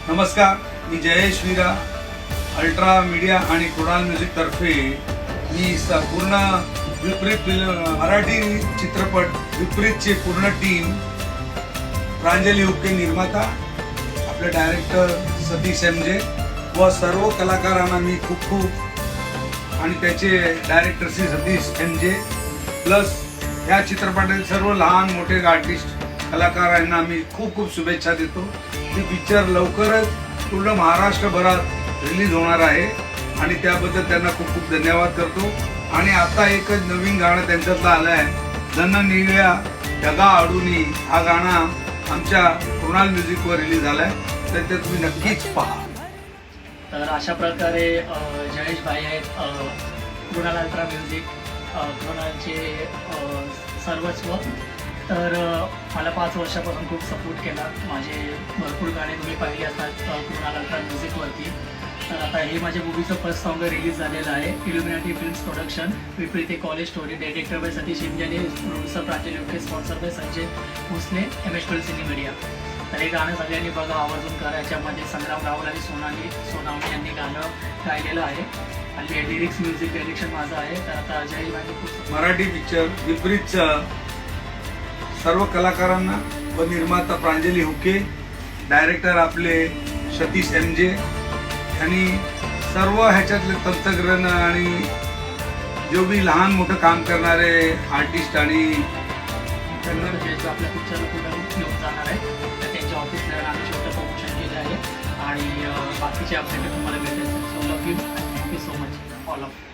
नमस्कार, मी जयेश वीरा, ultra media आणि Kunal music तर्फे मी पूर्ण विपरीत मराठी चित्रपट विपरीतची पूर्ण टीम, प्रांजली हुक्के निर्माता, आपले डायरेक्टर सतीश एमजे व सर्व कलाकारांना मी खूप आणि त्याचे director Shri Satish MG plus या चित्रपटातील सर्व लहान मोठे आर्टिस्ट कलाकारांना मी खूप शुभेच्छा देतो। ही पिक्चर लवकरच पूर्ण महाराष्ट्रभरात रिलीज होणार आहे आणि त्याबद्दल त्यांना खूप धन्यवाद करतो। आणि आता एक नवीन गाणं त्यांच्यातलं आलं आहे, जन निळ्या ढगा आडूनी, हा गाणं आमच्या कुणाल म्युझिकवर रिलीज झालाय, तर ते तुम्ही नक्कीच पहा। तर अशा प्रकारे जयेश भाई आहेत, कुणाल अल्ट्रा म्युझिक, कुणालचे सर्वस्व। तर मला 5 वर्षापासून खूप सपोर्ट केला, माझे भरपूर गाणे तुम्ही पाहिले असतात कुणाल अल्ट्रा म्युझिकवरती। तर आता हे माझ्या मूवीचं फर्स्ट सॉन्ग रिलीज झालेलं आहे, Illuminati films production, Viparit college story, director by Satish MJ, producer Pranjali Hukke, sponsor by Sanjay Bhosale, MS12 cine media. तर हे गाणं सगळ्यांनी बघा, आवर्जून करा। याच्यामध्ये संग्राम राहुल आणि सोनावणे यांनी गाणं गायलेलं आहे आणि लिरिक्स म्युझिक डायरेक्शन माझं आहे। तर आता अजय भाई खूप मराठी पिक्चर विपरीतचं सर्व कलाकारांना व निर्माता प्रांजली हुक्के, डायरेक्टर आपले सतीश एमजे आणि सर्व ह्याच्यातले तंत्रज्ञ आणि जो भी लहान मोठं काम करणारे आर्टिस्ट आणि त्यांना आपल्या पिक्चरला पुढे घेऊन जाणार आहे, तर त्यांच्या ऑफिसला आम्ही छोटं प्रमोशन केलं आहे आणि बाकीचे अपडेट तुम्हाला भेटेल। So love you, thank you so much all of